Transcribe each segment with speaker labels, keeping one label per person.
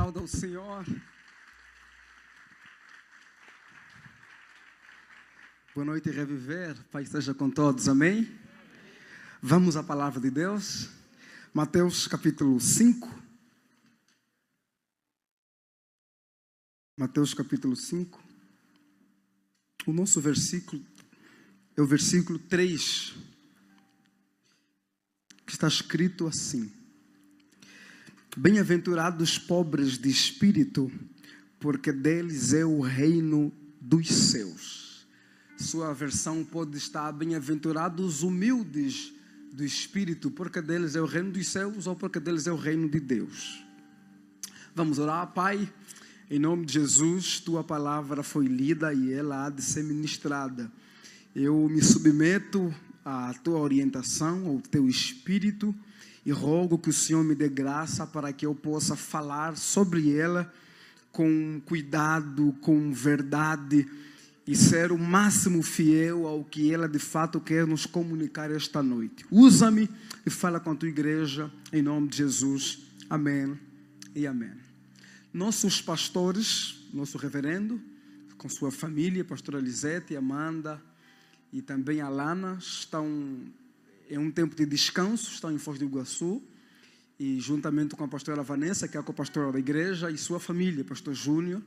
Speaker 1: Aplauda ao Senhor. Boa noite, Reviver. Pai esteja com todos, amém? Vamos à palavra de Deus. Mateus capítulo 5. Mateus capítulo 5. O nosso versículo é o versículo 3. Que está escrito assim: Bem-aventurados os pobres de espírito, porque deles é o reino dos céus. Sua versão pode estar: bem-aventurados os humildes do espírito, porque deles é o reino dos céus, ou porque deles é o reino de Deus. Vamos orar. Pai, em nome de Jesus, Tua palavra foi lida e ela há de ser ministrada. Eu me submeto à Tua orientação, ao Teu Espírito, e rogo que o Senhor me dê graça para que eu possa falar sobre ela com cuidado, com verdade, e ser o máximo fiel ao que ela de fato quer nos comunicar esta noite. Usa-me e fala com a Tua igreja, em nome de Jesus. Amém e amém. Nossos pastores, nosso reverendo, com sua família, pastora Lisete, Amanda e também a Lana, estão em um tempo de descanso, estão em Foz do Iguaçu, e juntamente com a pastora Vanessa, que é a co-pastora da igreja, e sua família, pastor Júnior,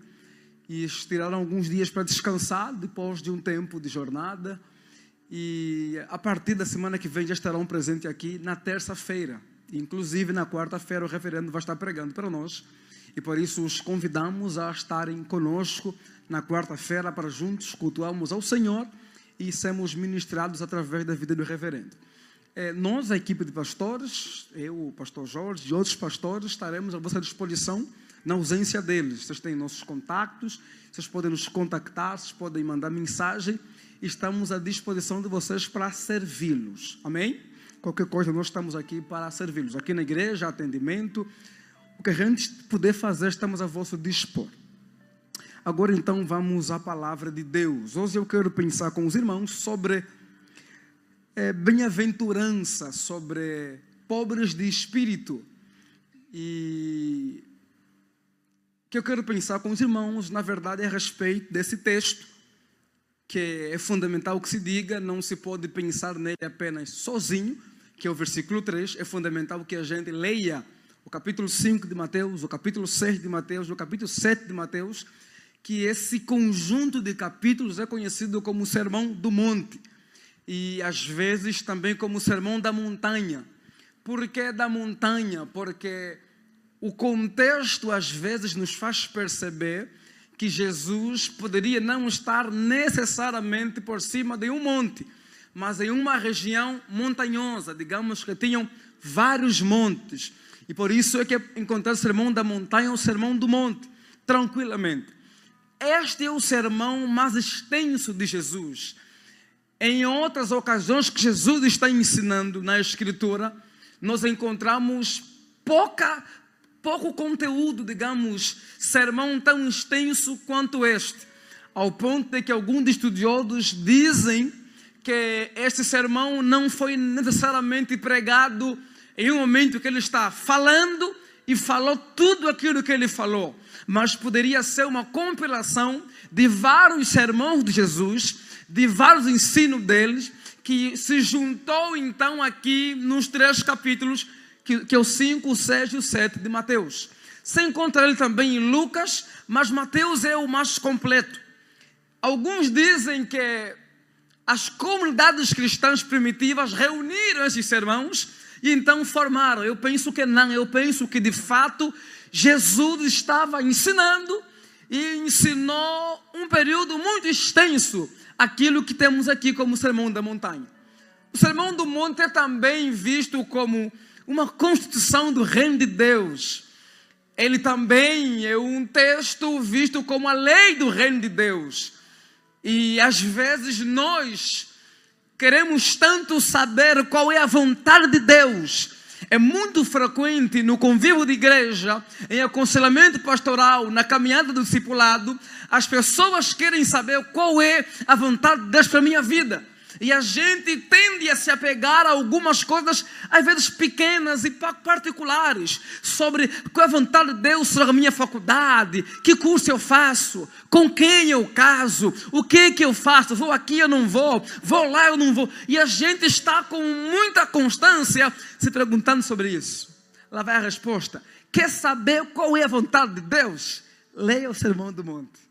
Speaker 1: e tiraram alguns dias para descansar, depois de um tempo de jornada, e a partir da semana que vem já estarão presentes aqui na terça-feira, inclusive na quarta-feira o reverendo vai estar pregando para nós, e por isso os convidamos a estarem conosco na quarta-feira para juntos cultuarmos ao Senhor e sermos ministrados através da vida do reverendo. Nós, a equipe de pastores, eu, o pastor Jorge e outros pastores, estaremos à vossa disposição na ausência deles. Vocês têm nossos contatos, vocês podem nos contactar, vocês podem mandar mensagem, estamos à disposição de vocês para servi-los, amém? Qualquer coisa, nós estamos aqui para servi-los, aqui na igreja, atendimento, o que a gente puder fazer, estamos a vosso dispor. Agora então vamos à palavra de Deus. Hoje eu quero pensar com os irmãos sobre bem-aventurança, sobre pobres de espírito. E o que eu quero pensar com os irmãos, na verdade, é a respeito desse texto, que é fundamental que se diga, não se pode pensar nele apenas sozinho, que é o versículo 3, é fundamental que a gente leia o capítulo 5 de Mateus, o capítulo 6 de Mateus, o capítulo 7 de Mateus, que esse conjunto de capítulos é conhecido como o Sermão do Monte, e às vezes também como o Sermão da Montanha. Por que da montanha? Porque o contexto às vezes nos faz perceber que Jesus poderia não estar necessariamente por cima de um monte, mas em uma região montanhosa, digamos que tinham vários montes. E por isso é que encontrar o Sermão da Montanha ou o Sermão do Monte, tranquilamente. Este é o sermão mais extenso de Jesus. Em outras ocasiões que Jesus está ensinando na Escritura, nós encontramos pouco conteúdo, digamos, sermão tão extenso quanto este, ao ponto de que alguns estudiosos dizem que este sermão não foi necessariamente pregado em um momento que ele está falando e falou tudo aquilo que ele falou, mas poderia ser uma compilação de vários sermões de Jesus, de vários ensinos deles, que se juntou então aqui nos 3 capítulos, que é o 5, o 6 e o 7 de Mateus. Se encontra ele também em Lucas, mas Mateus é o mais completo. Alguns dizem que as comunidades cristãs primitivas reuniram esses sermãos e então formaram. Eu penso que não, eu penso que de fato Jesus estava ensinando e ensinou um período muito extenso aquilo que temos aqui como Sermão da Montanha. O Sermão do Monte é também visto como uma constituição do reino de Deus. Ele também é um texto visto como a lei do reino de Deus. E às vezes nós queremos tanto saber qual é a vontade de Deus. É muito frequente no convívio de igreja, em aconselhamento pastoral, na caminhada do discipulado, as pessoas querem saber qual é a vontade de Deus para a minha vida. E a gente tende a se apegar a algumas coisas, às vezes pequenas e particulares, sobre qual é a vontade de Deus sobre a minha faculdade, que curso eu faço, com quem eu caso, o que eu faço, vou aqui eu não vou lá eu não vou. E a gente está com muita constância se perguntando sobre isso. Lá vai a resposta. Quer saber qual é a vontade de Deus? Leia o Sermão do Monte.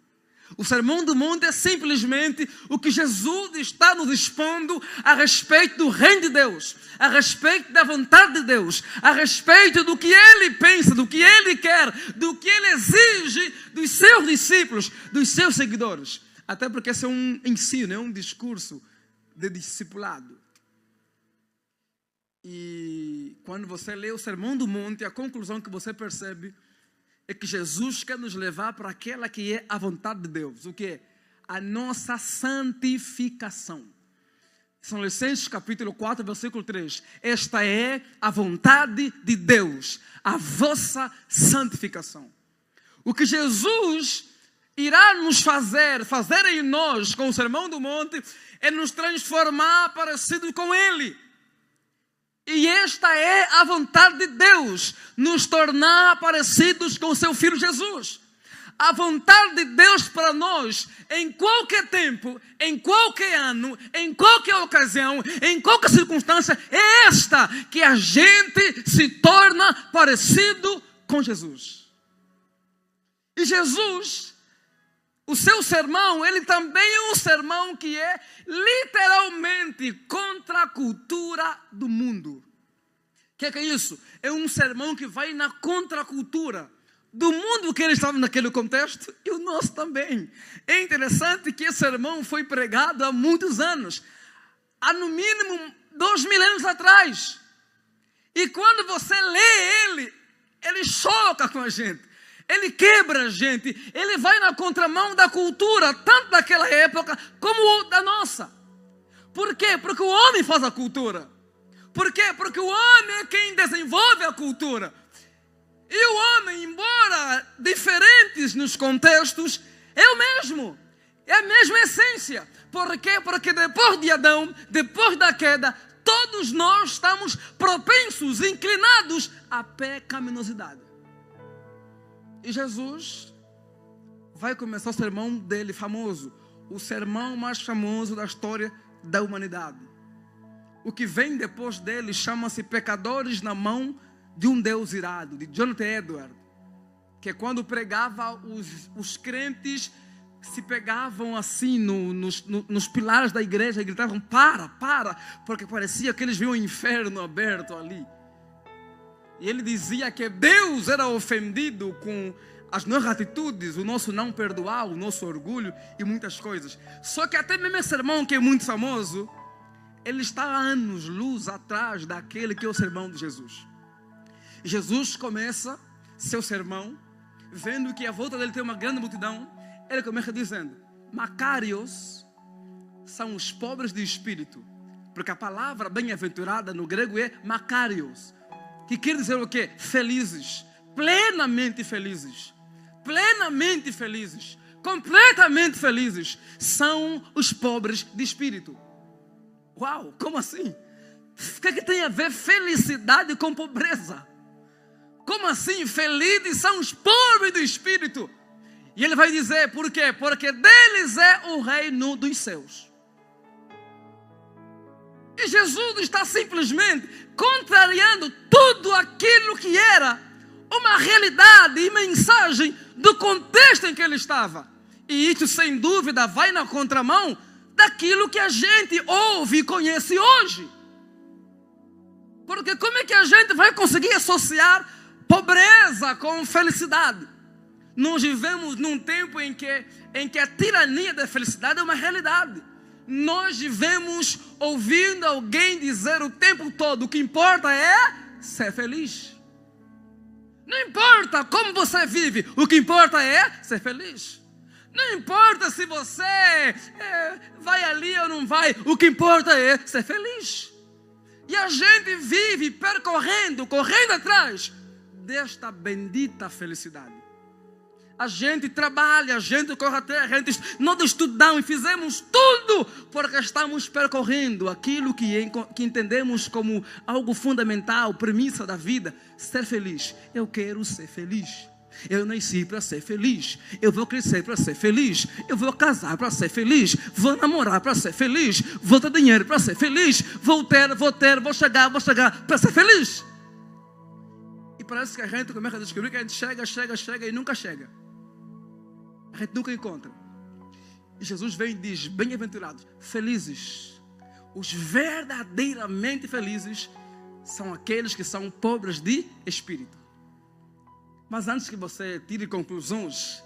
Speaker 1: O Sermão do Monte é simplesmente o que Jesus está nos expondo a respeito do reino de Deus, a respeito da vontade de Deus, a respeito do que Ele pensa, do que Ele quer, do que Ele exige dos seus discípulos, dos seus seguidores. Até porque esse é um ensino, é um discurso de discipulado. E quando você lê o Sermão do Monte, a conclusão que você percebe é que Jesus quer nos levar para aquela que é a vontade de Deus. O que é? A nossa santificação. São Colossenses capítulo 4, versículo 3. Esta é a vontade de Deus, a vossa santificação. O que Jesus irá nos fazer em nós com o Sermão do Monte, é nos transformar parecido com Ele. E esta é a vontade de Deus, nos tornar parecidos com o seu Filho Jesus. A vontade de Deus para nós, em qualquer tempo, em qualquer ano, em qualquer ocasião, em qualquer circunstância, é esta, que a gente se torna parecido com Jesus. E Jesus, o seu sermão, ele também é um sermão que é literalmente contra a cultura do mundo. O que é isso? É um sermão que vai na contracultura do mundo que eles estavam naquele contexto e o nosso também. É interessante que esse sermão foi pregado há muitos anos, há no mínimo 2000 anos atrás. E quando você lê ele choca com a gente. Ele quebra a gente, ele vai na contramão da cultura, tanto daquela época como da nossa. Por quê? Porque o homem faz a cultura. Por quê? Porque o homem é quem desenvolve a cultura. E o homem, embora diferentes nos contextos, é o mesmo. É a mesma essência. Por quê? Porque depois de Adão, depois da queda, todos nós estamos propensos, inclinados à pecaminosidade. E Jesus vai começar o sermão dele famoso, o sermão mais famoso da história da humanidade. O que vem depois dele chama-se Pecadores na Mão de um Deus Irado, de Jonathan Edwards, que quando pregava, os crentes se pegavam assim nos pilares da igreja e gritavam para, porque parecia que eles viam o inferno aberto ali. E ele dizia que Deus era ofendido com as nossas atitudes, o nosso não perdoar, o nosso orgulho e muitas coisas. Só que até mesmo esse sermão, que é muito famoso, ele está há anos-luz atrás daquele que é o sermão de Jesus. E Jesus começa seu sermão, vendo que à volta dele tem uma grande multidão. Ele começa dizendo: Macários são os pobres de espírito. Porque a palavra bem-aventurada no grego é Macários, que quer dizer o quê? Felizes, plenamente felizes, completamente felizes, são os pobres de espírito. Uau, como assim? O que tem a ver felicidade com pobreza? Como assim? Felizes são os pobres de espírito. E ele vai dizer, por quê? Porque deles é o reino dos céus. E Jesus está simplesmente contrariando tudo aquilo que era uma realidade e mensagem do contexto em que ele estava. E isso, sem dúvida, vai na contramão daquilo que a gente ouve e conhece hoje. Porque como é que a gente vai conseguir associar pobreza com felicidade? Nós vivemos num tempo em que a tirania da felicidade é uma realidade. Nós vivemos ouvindo alguém dizer o tempo todo: o que importa é ser feliz. Não importa como você vive, o que importa é ser feliz. Não importa se você vai ali ou não vai, o que importa é ser feliz. E a gente vive correndo atrás desta bendita felicidade. A gente trabalha, a gente corre atrás, nós estudamos e fizemos tudo porque estamos percorrendo aquilo que entendemos como algo fundamental, premissa da vida: ser feliz. Eu quero ser feliz. Eu nasci para ser feliz. Eu vou crescer para ser feliz. Eu vou casar para ser feliz. Vou namorar para ser feliz. Vou ter dinheiro para ser feliz. Vou chegar para ser feliz. E parece que a gente começa a descobrir que a gente chega e nunca chega. A gente nunca encontra. E Jesus vem e diz: bem-aventurados, felizes. Os verdadeiramente felizes são aqueles que são pobres de espírito. Mas antes que você tire conclusões,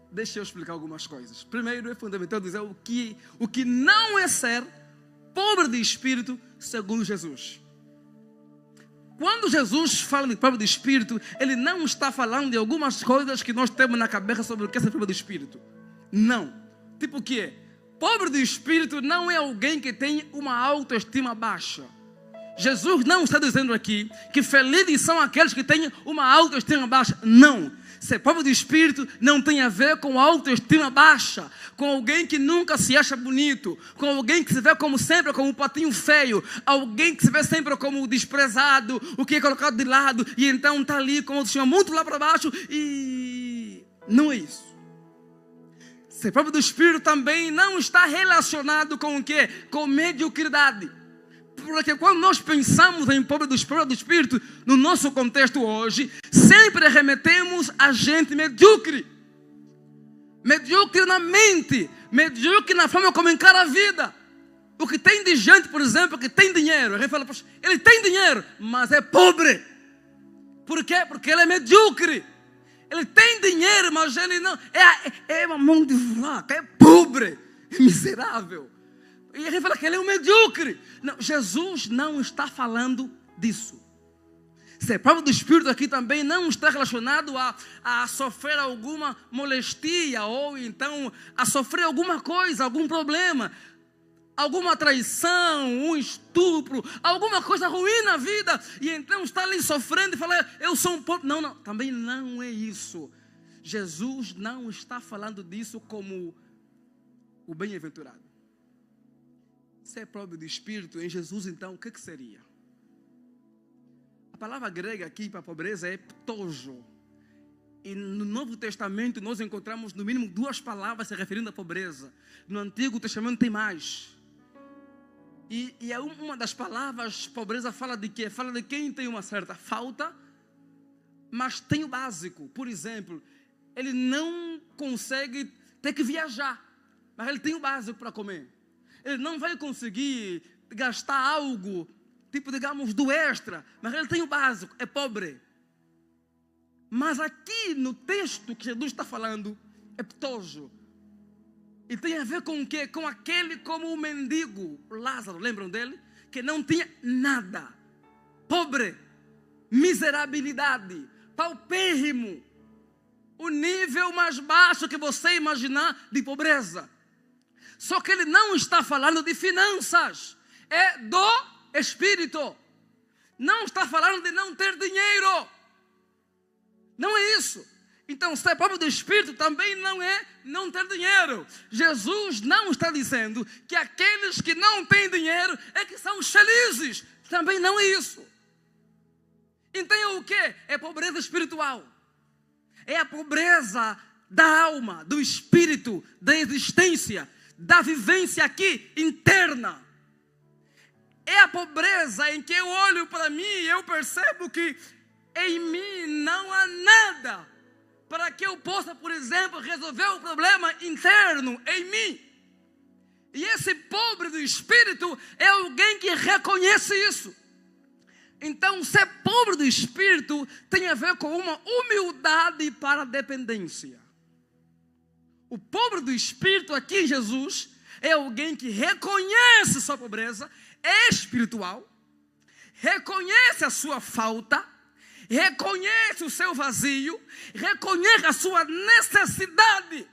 Speaker 1: deixa eu explicar algumas coisas. Primeiro, é fundamental dizer o que não é ser pobre de espírito segundo Jesus. Quando Jesus fala de pobre de espírito, Ele não está falando de algumas coisas que nós temos na cabeça sobre o que é ser pobre de espírito. Não. Tipo o quê? Pobre de espírito não é alguém que tem uma autoestima baixa. Jesus não está dizendo aqui que felizes são aqueles que têm uma autoestima baixa. Não. Ser pobre de espírito não tem a ver com autoestima baixa, com alguém que nunca se acha bonito, com alguém que se vê como sempre como um patinho feio, alguém que se vê sempre como desprezado, o que é colocado de lado, e então está ali com o Senhor muito lá para baixo, e não é isso. Ser pobre do espírito também não está relacionado com o quê? Com mediocridade. Porque quando nós pensamos em pobre do espírito, no nosso contexto hoje, sempre remetemos a gente medíocre. Medíocre na mente, medíocre na forma como encara a vida. O que tem de gente, por exemplo, que tem dinheiro, a gente fala: poxa, ele tem dinheiro, mas é pobre. Por quê? Porque ele é medíocre. Ele tem dinheiro, mas ele não, é uma mão de vaca, é pobre, é miserável. E a gente fala que ele é um medíocre. Não, Jesus não está falando disso. Ser pobre do espírito aqui também não está relacionado a sofrer alguma molestia, ou então a sofrer alguma coisa, algum problema, alguma traição, um estupro, alguma coisa ruim na vida, e então está ali sofrendo e fala: eu sou um pobre. Não, também não é isso. Jesus não está falando disso como o bem-aventurado. Ser pobre de espírito em Jesus, então, o que seria? A palavra grega aqui para pobreza é ptojo. E no Novo Testamento nós encontramos no mínimo 2 palavras se referindo à pobreza. No Antigo Testamento tem mais. E uma das palavras pobreza fala de quê? Fala de quem tem uma certa falta, mas tem o básico. Por exemplo, ele não consegue ter que viajar, mas ele tem o básico para comer. Ele não vai conseguir gastar algo, tipo, digamos, do extra, mas ele tem o básico, é pobre. Mas aqui no texto que Jesus está falando, é ptojo. E tem a ver com o quê? Com aquele como o mendigo, Lázaro, lembram dele? Que não tinha nada. Pobre, miserabilidade, paupérrimo. O nível mais baixo que você imaginar de pobreza. Só que ele não está falando de finanças, é do espírito. Não está falando de não ter dinheiro. Não é isso. Então, ser pobre do espírito também não é não ter dinheiro. Jesus não está dizendo que aqueles que não têm dinheiro é que são os felizes. Também não é isso. Então é o quê? É pobreza espiritual. É a pobreza da alma, do espírito, da existência, da vivência aqui interna. É a pobreza em que eu olho para mim e eu percebo que em mim não há nada para que eu possa, por exemplo, resolver o problema interno em mim. E esse pobre do espírito é alguém que reconhece isso. Então, ser pobre do espírito tem a ver com uma humildade para a dependência. O pobre do espírito aqui em Jesus é alguém que reconhece sua pobreza espiritual, reconhece a sua falta, reconhece o seu vazio, reconhece a sua necessidade.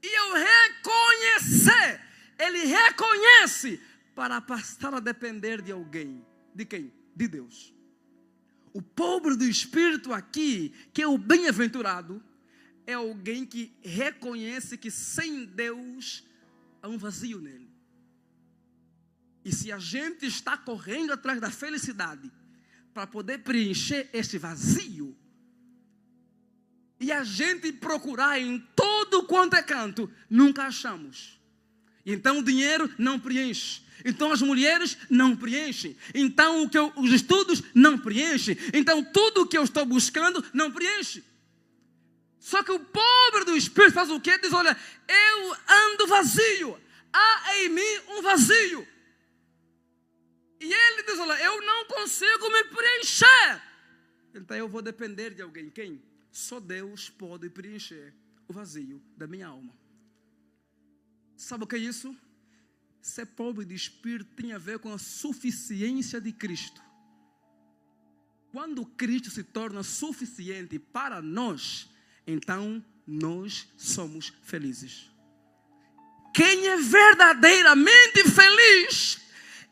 Speaker 1: E ao reconhecer, ele reconhece para passar a depender de alguém. De quem? De Deus. O pobre do espírito aqui, que é o bem-aventurado, é alguém que reconhece que sem Deus há um vazio nele. E se a gente está correndo atrás da felicidade para poder preencher este vazio, e a gente procurar em todo quanto é canto, nunca achamos. Então o dinheiro não preenche. Então as mulheres não preenchem. Então os estudos não preenchem. Então tudo o que eu estou buscando não preenche. Só que o pobre do Espírito faz o quê? Diz, olha, eu ando vazio. Há em mim um vazio. E ele diz, olha, eu não consigo me preencher. Então eu vou depender de alguém. Quem? Só Deus pode preencher o vazio da minha alma. Sabe o que é isso? Ser pobre de espírito tem a ver com a suficiência de Cristo. Quando Cristo se torna suficiente para nós, então nós somos felizes. Quem é verdadeiramente feliz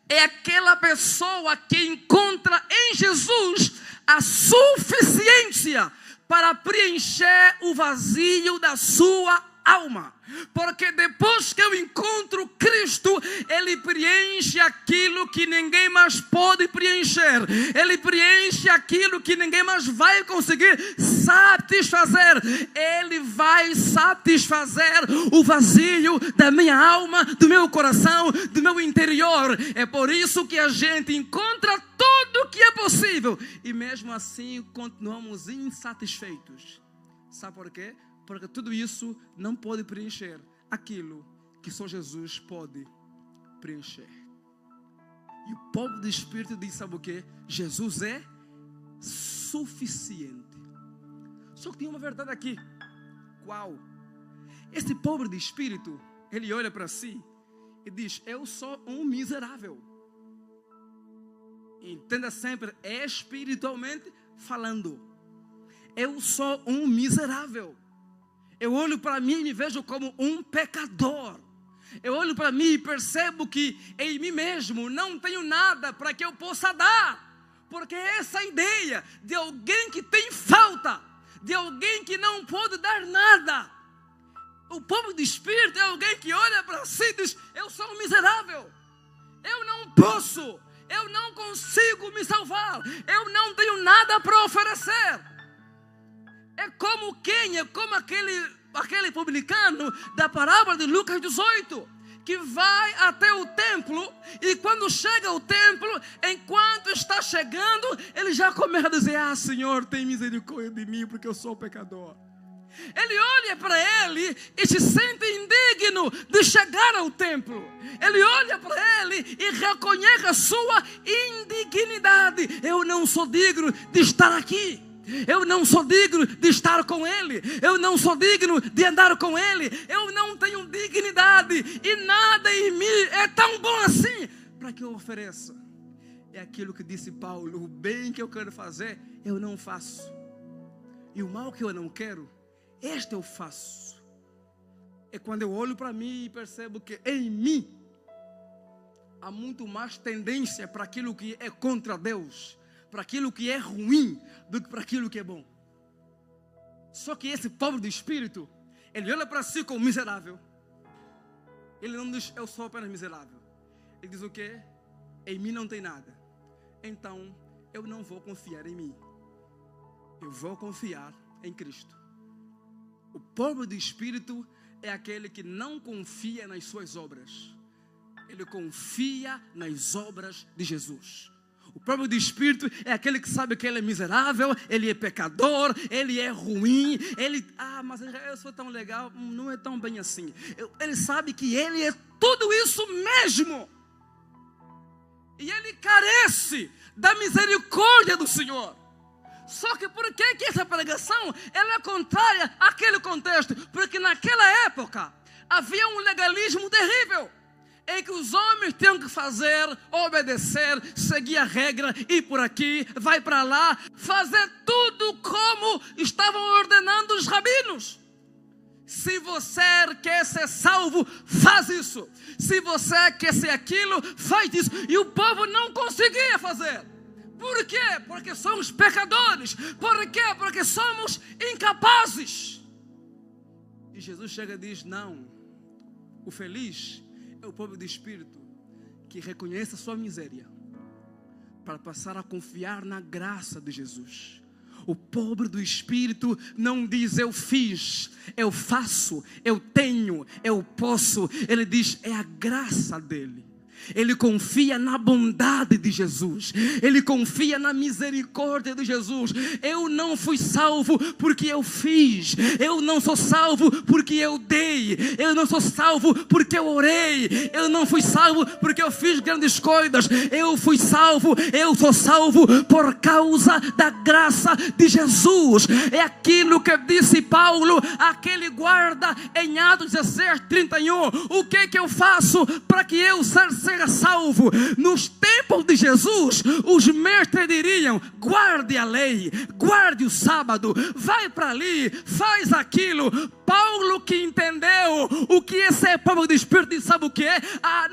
Speaker 1: é aquela pessoa que encontra em Jesus a suficiência para preencher o vazio da sua alma. Porque depois que eu encontro Cristo, Ele preenche aquilo que ninguém mais pode preencher. Ele preenche aquilo que ninguém mais vai conseguir satisfazer. Ele vai satisfazer o vazio da minha alma, do meu coração, do meu interior. É por isso que a gente encontra tudo o que é possível e mesmo assim continuamos insatisfeitos. Sabe por quê? Porque tudo isso não pode preencher aquilo que só Jesus pode preencher. E o pobre de espírito diz, sabe o quê? Jesus é suficiente. Só que tem uma verdade aqui. Qual? Esse pobre de espírito, ele olha para si e diz, eu sou um miserável. Entenda sempre, espiritualmente falando. Eu sou um miserável. Eu olho para mim e me vejo como um pecador. Eu olho para mim e percebo que em mim mesmo não tenho nada para que eu possa dar. Porque essa ideia de alguém que tem falta, de alguém que não pode dar nada. O pobre de espírito é alguém que olha para si e diz, eu sou um miserável. Eu não posso, eu não consigo me salvar. Eu não tenho nada para oferecer. É como quem? É como aquele publicano da parábola de Lucas 18, que vai até o templo, e quando chega ao templo, enquanto está chegando, ele já começa a dizer, Senhor, tem misericórdia de mim, porque eu sou pecador. Ele olha para ele e se sente indigno de chegar ao templo. Ele olha para ele e reconhece a sua indignidade. Eu não sou digno de estar aqui. Eu não sou digno de estar com Ele. Eu não sou digno de andar com Ele. Eu não tenho dignidade. E nada em mim é tão bom assim para que eu ofereça. É aquilo que disse Paulo. O bem que eu quero fazer, eu não faço. E o mal que eu não quero, este eu faço. É quando eu olho para mim e percebo que em mim há muito mais tendência para aquilo que é contra Deus, para aquilo que é ruim, do que para aquilo que é bom. Só que esse pobre de espírito, ele olha para si como miserável. Ele não diz, eu sou apenas miserável. Ele diz o quê? Em mim não tem nada. Então, eu não vou confiar em mim. Eu vou confiar em Cristo. O pobre de espírito é aquele que não confia nas suas obras. Ele confia nas obras de Jesus. O pobre de espírito é aquele que sabe que ele é miserável, ele é pecador, ele é ruim, mas eu sou tão legal, não é tão bem assim. Ele sabe que ele é tudo isso mesmo. E ele carece da misericórdia do Senhor. Só que por que essa pregação ela é contrária àquele contexto? Porque naquela época havia um legalismo terrível, em que os homens tinham que fazer, obedecer, seguir a regra, ir por aqui, vai para lá, fazer tudo como estavam ordenando os rabinos. Se você quer ser salvo, faz isso. Se você quer ser aquilo, faz isso. E o povo não conseguia fazer. Por quê? Porque somos pecadores. Por quê? Porque somos incapazes. E Jesus chega e diz: não, o feliz é o pobre de espírito, que reconhece a sua miséria, para passar a confiar na graça de Jesus. O pobre do espírito não diz eu fiz, eu faço, eu tenho, eu posso. Ele diz é a graça dele. Ele confia na bondade de Jesus. Ele confia na misericórdia de Jesus. Eu não fui salvo porque eu fiz. Eu não sou salvo porque eu dei. Eu não sou salvo porque eu orei. Eu não fui salvo porque eu fiz grandes coisas. Eu fui salvo, eu sou salvo por causa da graça de Jesus. É aquilo que disse Paulo, aquele guarda em Atos 16:31. O que eu faço para que eu seja salvo? Nos tempos de Jesus, os mestres diriam: guarde a lei, guarde o sábado, vai para ali, faz aquilo. Paulo, que entendeu o que esse é povo de espírito, sabe o que é?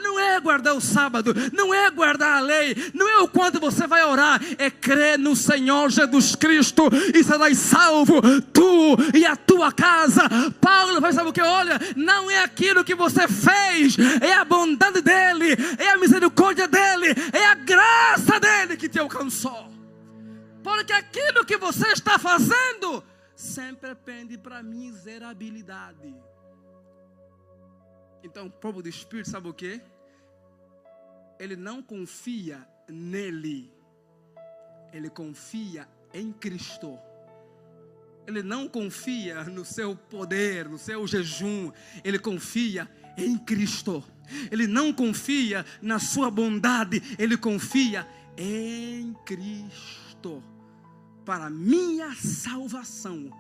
Speaker 1: Não é guardar o sábado, não é guardar a lei, não é o quanto você vai orar, é crer no Senhor Jesus Cristo e serás salvo, tu e a tua casa. Paulo vai, saber o que? Olha, não é aquilo que você fez, é a bondade dele, é a misericórdia dele, é a graça dele que te alcançou. Porque aquilo que você está fazendo sempre pende para miserabilidade. Então o povo do Espírito sabe o que? Ele não confia nele, ele confia em Cristo. Ele não confia no seu poder, no seu jejum, ele confia em Cristo. Ele não confia na sua bondade, ele confia em Cristo. Para minha salvação,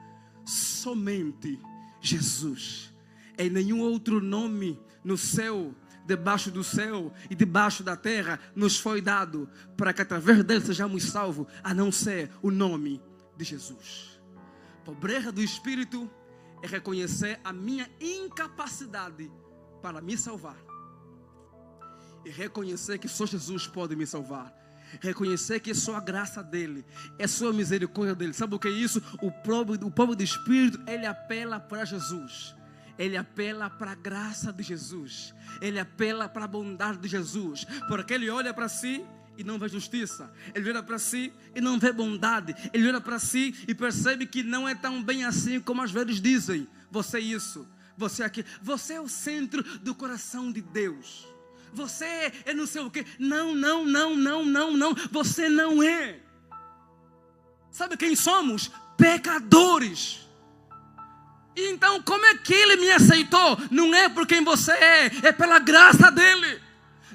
Speaker 1: somente Jesus. Em nenhum outro nome no céu, debaixo do céu e debaixo da terra nos foi dado, para que através dele sejamos salvos, a não ser o nome de Jesus. Pobreza do Espírito é reconhecer a minha incapacidade para me salvar, e reconhecer que só Jesus pode me salvar. Reconhecer que é só a graça dele, é só a misericórdia dele. Sabe o que é isso? O povo do Espírito, ele apela para Jesus, ele apela para a graça de Jesus, ele apela para a bondade de Jesus, porque ele olha para si e não vê justiça, ele olha para si e não vê bondade, ele olha para si e percebe que não é tão bem assim como às vezes dizem. Você é isso, você é aquilo, você é o centro do coração de Deus, você é não sei o que. Não, você não é. Sabe quem somos? Pecadores. Então como é que ele me aceitou? Não é por quem você é pela graça dele.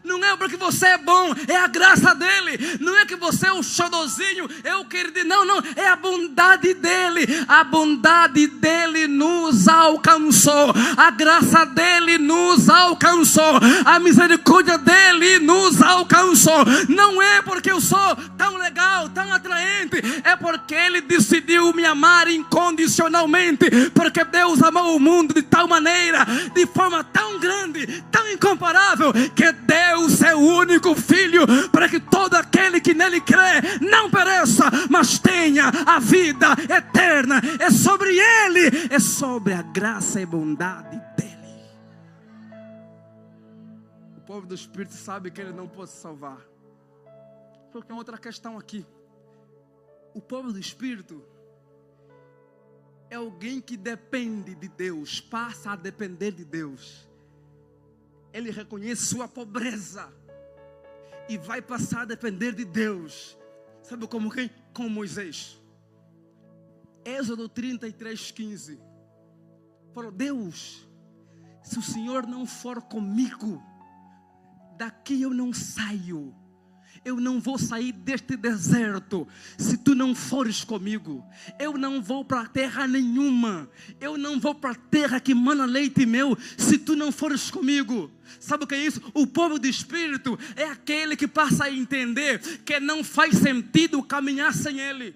Speaker 1: Não é porque você é bom, é a graça dele. Não é que você é um xodozinho, é o querido. Não, é a bondade dele. A bondade dele nos alcançou, a graça dele nos alcançou, a misericórdia dele nos alcançou. Não é porque eu sou tão legal, tão atraente, é porque ele decidiu me amar incondicionalmente. Porque Deus amou o mundo de tal maneira, de forma tão grande, tão incomparável, que Deus é o único Filho, para que todo aquele que nele crê não pereça, mas tenha a vida eterna. É sobre ele, é sobre a graça e bondade dele. O povo do Espírito sabe que ele não pode salvar, porque tem outra questão aqui. O povo do Espírito é alguém que depende de Deus, passa a depender de Deus. Ele reconhece sua pobreza e vai passar a depender de Deus. Sabe como quem? Com Moisés. Êxodo 33:15. Falou: Deus, se o Senhor não for comigo, daqui eu não saio. Eu não vou sair deste deserto se tu não fores comigo. Eu não vou para terra nenhuma. Eu não vou para terra que mana leite e mel se tu não fores comigo. Sabe o que é isso? O povo do Espírito é aquele que passa a entender que não faz sentido caminhar sem ele.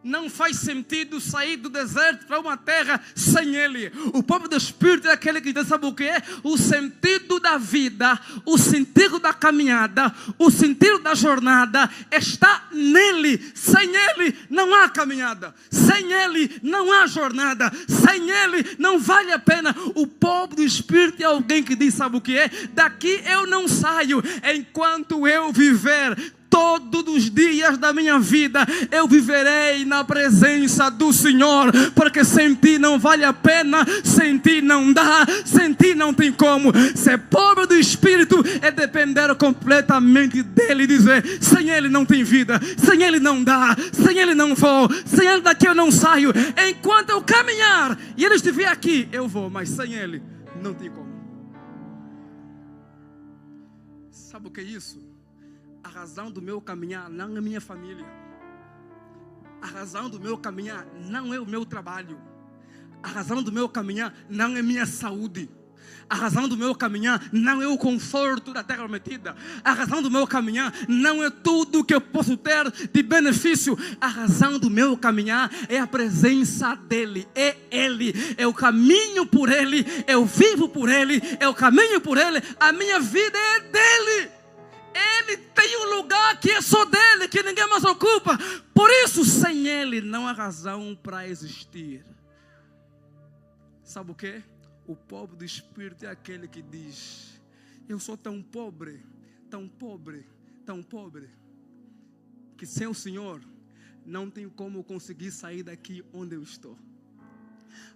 Speaker 1: Não faz sentido sair do deserto para uma terra sem Ele. O povo do Espírito é aquele que diz, sabe o que é? O sentido da vida, o sentido da caminhada, o sentido da jornada está nele. Sem Ele não há caminhada. Sem Ele não há jornada. Sem Ele não vale a pena. O povo do Espírito é alguém que diz, sabe o que é? Daqui eu não saio enquanto eu viver. Todos os dias da minha vida eu viverei na presença do Senhor, porque sem ti não vale a pena, sem ti não dá, sem ti não tem como. Ser pobre do Espírito é depender completamente dele e dizer, sem Ele não tem vida, sem Ele não dá, sem Ele não vou, sem Ele daqui eu não saio. Enquanto eu caminhar e Ele estiver aqui, eu vou, mas sem Ele não tem como. Sabe o que é isso? A razão do meu caminhar não é minha família. A razão do meu caminhar não é o meu trabalho. A razão do meu caminhar não é minha saúde. A razão do meu caminhar não é o conforto da terra prometida. A razão do meu caminhar não é tudo que eu posso ter de benefício. A razão do meu caminhar é a presença dEle. É Ele. Eu caminho por Ele. Eu vivo por Ele. Eu caminho por Ele. A minha vida é dEle. Ele tem um lugar que é só dele, que ninguém mais ocupa. Por isso, sem Ele não há razão para existir. Sabe o que? O pobre do Espírito é aquele que diz, eu sou tão pobre, tão pobre, tão pobre, que sem o Senhor não tenho como conseguir sair daqui onde eu estou.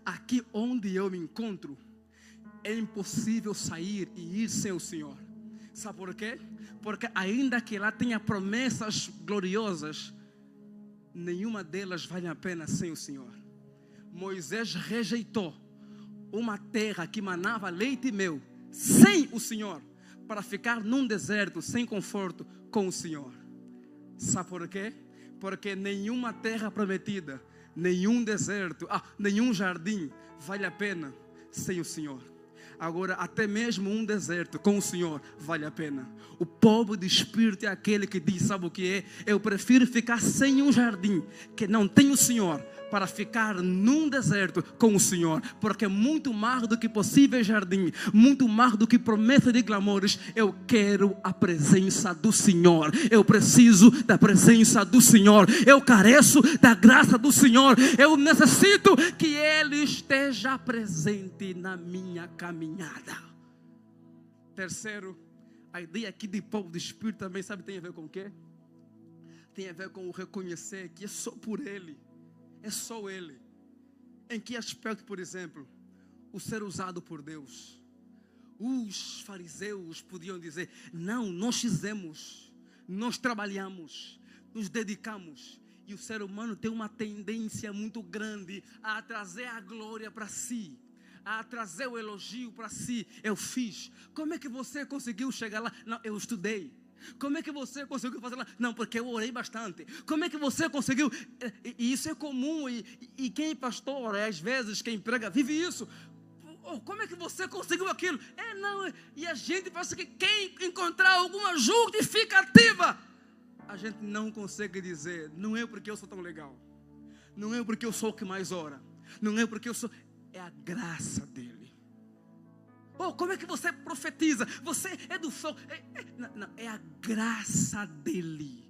Speaker 1: Aqui onde eu me encontro, é impossível sair e ir sem o Senhor. Sabe por quê? Porque ainda que lá tenha promessas gloriosas, nenhuma delas vale a pena sem o Senhor. Moisés rejeitou uma terra que manava leite e mel sem o Senhor, para ficar num deserto sem conforto com o Senhor. Sabe por quê? Porque nenhuma terra prometida, nenhum deserto, nenhum jardim vale a pena sem o Senhor. Agora, até mesmo um deserto com o Senhor vale a pena. O povo de Espírito é aquele que diz, sabe o que é? Eu prefiro ficar sem um jardim que não tem o Senhor, para ficar num deserto com o Senhor. Porque muito mais do que possível jardim, muito mais do que promessa de clamores, eu quero a presença do Senhor. Eu preciso da presença do Senhor. Eu careço da graça do Senhor. Eu necessito que Ele esteja presente na minha caminhada. Terceiro, a ideia aqui de povo do Espírito também, sabe, tem a ver com o quê? Tem a ver com o reconhecer que é só por Ele. É só Ele. Em que aspecto, por exemplo, o ser usado por Deus? Os fariseus podiam dizer, não, nós fizemos, nós trabalhamos, nos dedicamos. E o ser humano tem uma tendência muito grande a trazer a glória para si, a trazer o elogio para si. Eu fiz. Como é que você conseguiu chegar lá? Não, eu estudei. Como é que você conseguiu fazer lá? Não, porque eu orei bastante. Como é que você conseguiu? E isso é comum. E quem pastor, às vezes, quem prega, vive isso. Como é que você conseguiu aquilo? E a gente pensa que quem encontrar alguma justificativa, a gente não consegue dizer, não é porque eu sou tão legal, não é porque eu sou o que mais ora, não é porque eu sou, é a graça dele. Como é que você profetiza? Você é do sol. Não, é a graça dele.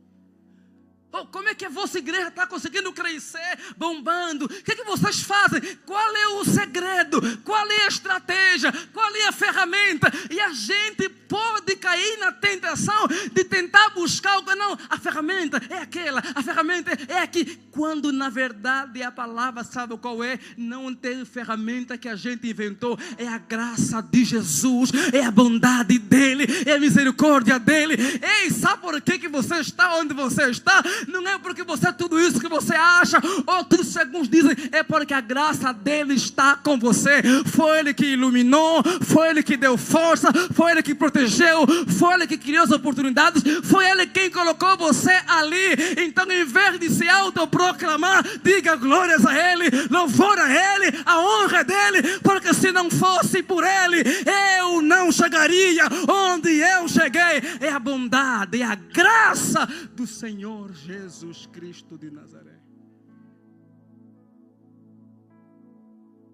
Speaker 1: Como é que a vossa igreja está conseguindo crescer, bombando? O que vocês fazem? Qual é o segredo? Qual é a estratégia? Qual é a ferramenta? E a gente pode cair na tentação de tentar buscar algo. Não, a ferramenta é aquela, a ferramenta é aqui. Quando na verdade a palavra, sabe qual é? Não tem ferramenta que a gente inventou. É a graça de Jesus, é a bondade dele, é a misericórdia dele. Ei, sabe por que você está onde você está? Não é porque você é tudo isso que você acha, ou tudo isso que alguns dizem, é porque a graça dele está com você. Foi ele que iluminou, foi ele que deu força, foi ele que protegeu, foi ele que criou as oportunidades, foi ele quem colocou você ali. Então, em vez de se autoproclamar, diga glórias a ele, louvor a ele, a honra dele, porque se não fosse por ele, eu não chegaria onde eu cheguei. É a bondade, é a graça do Senhor Jesus Cristo de Nazaré.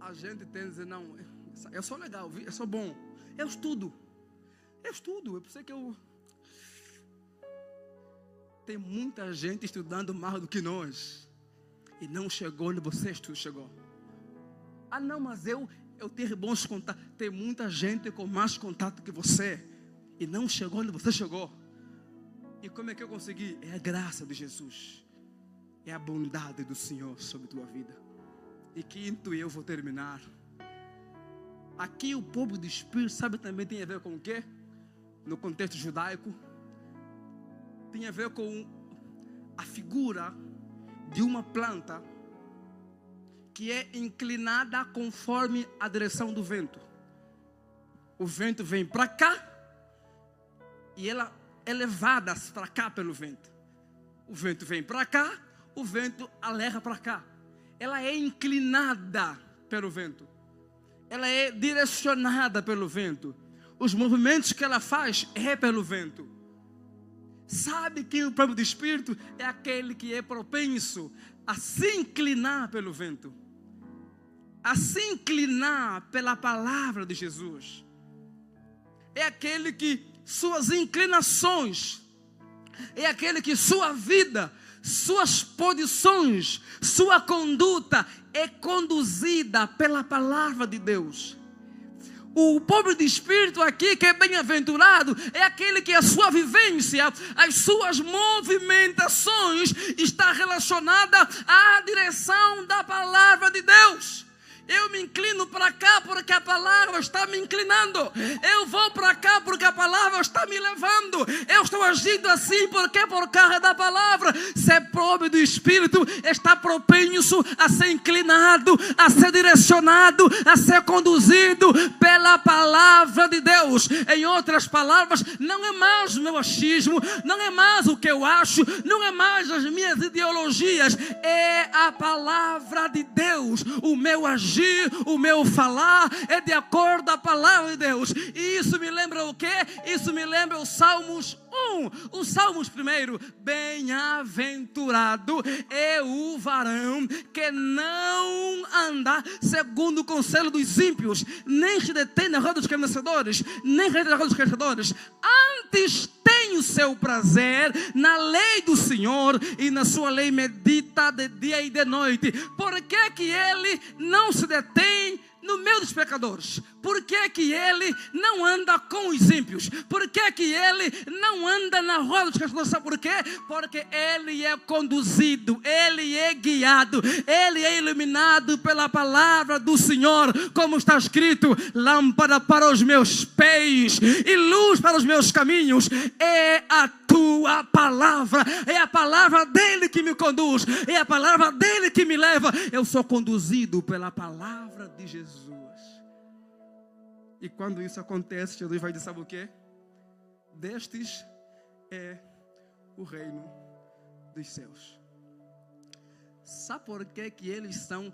Speaker 1: a gente tende a dizer, não, eu sou legal, eu sou bom, eu estudo, eu pensei que tem muita gente estudando mais do que nós, e não chegou onde você chegou. Ah não, mas eu tenho bons contatos. Tem muita gente com mais contato que você, e não chegou onde você chegou. E como é que eu consegui? É a graça de Jesus, é a bondade do Senhor sobre a tua vida. E quinto, eu vou terminar. Aqui o povo do Espírito, sabe, também tem a ver com o quê? No contexto judaico, tem a ver com a figura de uma planta que é inclinada conforme a direção do vento. O vento vem para cá e ela é levada para cá pelo vento. O vento vem para cá, o vento alerta para cá. Ela é inclinada pelo vento. Ela é direcionada pelo vento. Os movimentos que ela faz é pelo vento. Sabe quem é o povo do Espírito? É aquele que é propenso a se inclinar pelo vento, a se inclinar pela palavra de Jesus. É aquele que suas inclinações, é aquele que sua vida, suas posições, sua conduta é conduzida pela palavra de Deus. O pobre de espírito aqui, que é bem-aventurado, é aquele que a sua vivência, as suas movimentações está relacionada à direção da palavra de Deus. Eu me inclino para cá porque a palavra está me inclinando. Eu vou para cá porque a palavra está me levando. Eu estou agindo assim porque por causa da palavra. Ser pobre do Espírito está propenso a ser inclinado, a ser direcionado, a ser conduzido pela palavra de Deus. Em outras palavras, não é mais o meu achismo, não é mais o que eu acho, não é mais as minhas ideologias. É a palavra de Deus. O meu agir, o meu falar é de acordo com a palavra de Deus. E isso me lembra o quê? Isso me lembra os Salmos 1. O Salmos 1. Bem-aventurado é o varão que não anda segundo o conselho dos ímpios, nem se detém na roda dos escarnecedores, nem se detém na roda dos escarnecedores. Antes tem o seu prazer na lei do Senhor, e na sua lei medita de dia e de noite. Por que que ele não se detém no meio dos pecadores? Por que que ele não anda com os ímpios? Por que que ele não anda na roda dos cascadores? Sabe por quê? Porque ele é conduzido, ele é guiado, ele é iluminado pela palavra do Senhor, como está escrito: lâmpada para os meus pés e luz para os meus caminhos é a tua palavra. É a palavra dele que me conduz, é a palavra dele que me leva. Eu sou conduzido pela palavra de Jesus. E quando isso acontece, Jesus vai dizer, sabe o quê? Destes é o reino dos céus. Sabe por que que eles são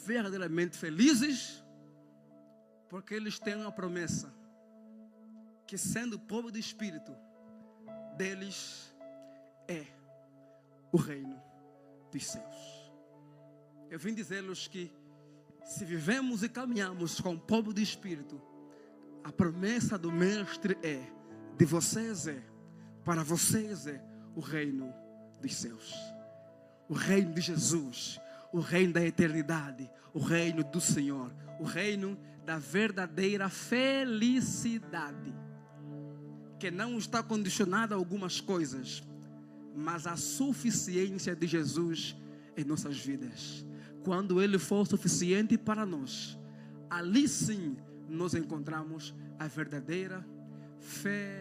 Speaker 1: verdadeiramente felizes? Porque eles têm uma promessa, que sendo povo de espírito, deles é o reino dos céus. Eu vim dizer-lhes que se vivemos e caminhamos com o povo de espírito, a promessa do mestre é: de vocês é, para vocês é o reino dos céus, o reino de Jesus, o reino da eternidade, o reino do Senhor, o reino da verdadeira felicidade, que não está condicionada a algumas coisas, mas a suficiência de Jesus em nossas vidas. Quando Ele for suficiente para nós, ali sim nós encontramos a verdadeira felicidade.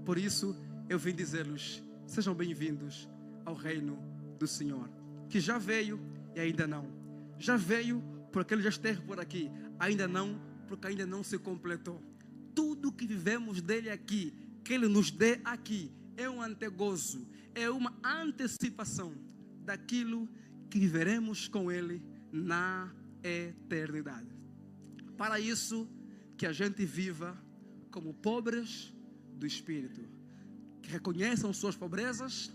Speaker 1: Por isso eu vim dizer-lhes: sejam bem-vindos ao reino do Senhor, que já veio e ainda não. Já veio porque Ele já esteve por aqui, ainda não, porque ainda não se completou. Tudo que vivemos dele aqui, que Ele nos dê aqui, é um antegozo, é uma antecipação daquilo que viveremos com Ele na eternidade. Para isso, que a gente viva como pobres do Espírito, que reconheçam suas pobrezas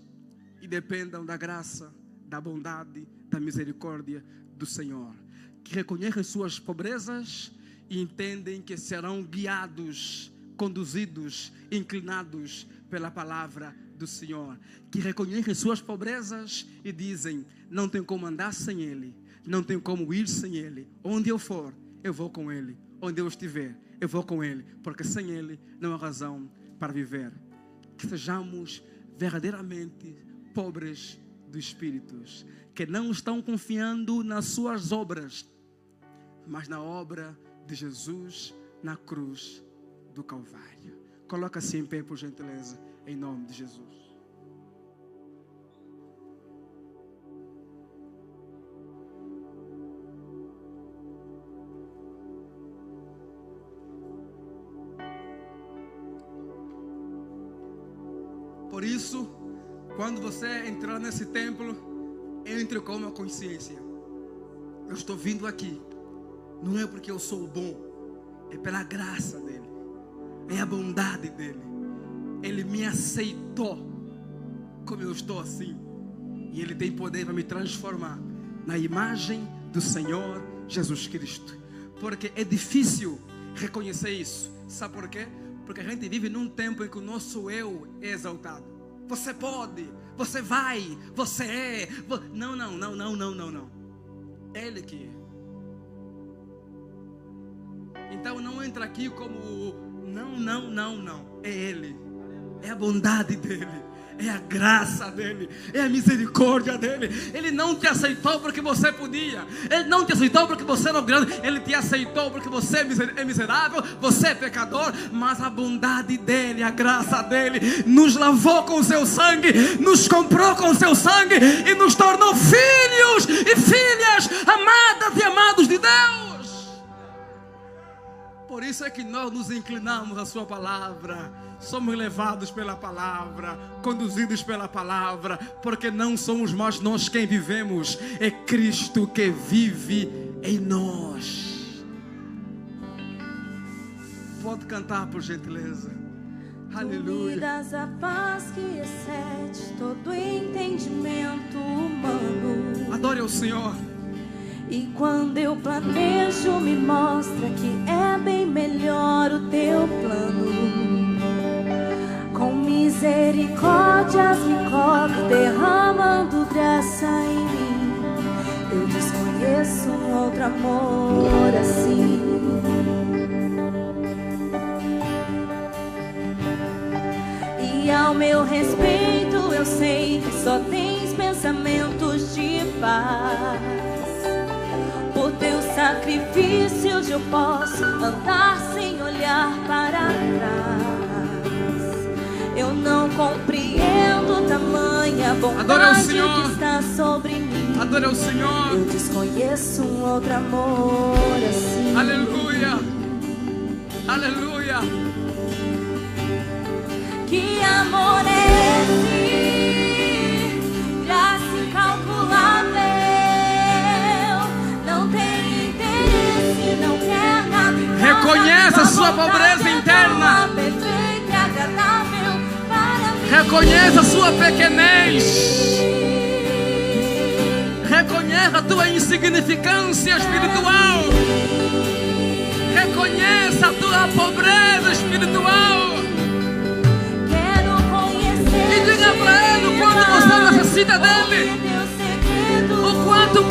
Speaker 1: e dependam da graça, da bondade, da misericórdia do Senhor, que reconhecem suas pobrezas e entendem que serão guiados, conduzidos, inclinados pela palavra do Senhor, que reconhecem suas pobrezas e dizem: não tenho como andar sem Ele, não tenho como ir sem Ele. Onde eu for, eu vou com Ele. Onde eu estiver, eu vou com Ele, porque sem Ele não há razão para viver. Que sejamos verdadeiramente pobres do Espírito, que não estão confiando nas suas obras, mas na obra de Jesus na cruz do Calvário. Coloca-se em pé, por gentileza, em nome de Jesus. Por isso, quando você entrar nesse templo, entre com uma consciência: eu estou vindo aqui, não é porque eu sou bom, é pela graça dele, é a bondade dele. Ele me aceitou como eu estou assim, e ele tem poder para me transformar na imagem do Senhor Jesus Cristo. Porque é difícil reconhecer isso. Sabe por quê? Porque a gente vive num tempo em que o nosso eu é exaltado. Você pode, você vai, você é. Não. Ele que é. Então não entra aqui como não. É Ele. É a bondade dele. É a graça dele, é a misericórdia dele. Ele não te aceitou porque você podia. Ele não te aceitou porque você era grande. Ele te aceitou porque você é miserável, você é pecador. Mas a bondade dele, a graça dele, nos lavou com o seu sangue, nos comprou com o seu sangue e nos tornou filhos e filhas amadas e amados de Deus. Por isso é que nós nos inclinamos à sua palavra. Somos levados pela palavra, conduzidos pela palavra, porque não somos mais nós quem vivemos, é Cristo que vive em nós. Pode cantar, por gentileza. Aleluia.
Speaker 2: Tu me dás a paz que excede todo entendimento humano.
Speaker 1: Adore ao Senhor.
Speaker 2: E quando eu planejo, me mostra que é bem melhor o teu plano. Com misericórdias me cobre, derramando graça em mim. Eu desconheço um outro amor assim. E ao meu respeito eu sei que só tens pensamentos de paz. Por teu sacrifício eu posso andar sem olhar para trás. Eu não compreendo tamanha bondade que está sobre mim.
Speaker 1: Adore ao Senhor.
Speaker 2: Eu desconheço um outro amor assim.
Speaker 1: Aleluia. Aleluia.
Speaker 2: Que amor é esse? Graça incalculável. Não tem interesse, não quer nada.
Speaker 1: Reconheça a sua pobreza interna. Reconheça a sua pequenez. Reconheça a tua insignificância espiritual. Reconheça a tua pobreza espiritual.
Speaker 2: Quero conhecer.
Speaker 1: E diga para Ele o quanto você necessita dele. O quanto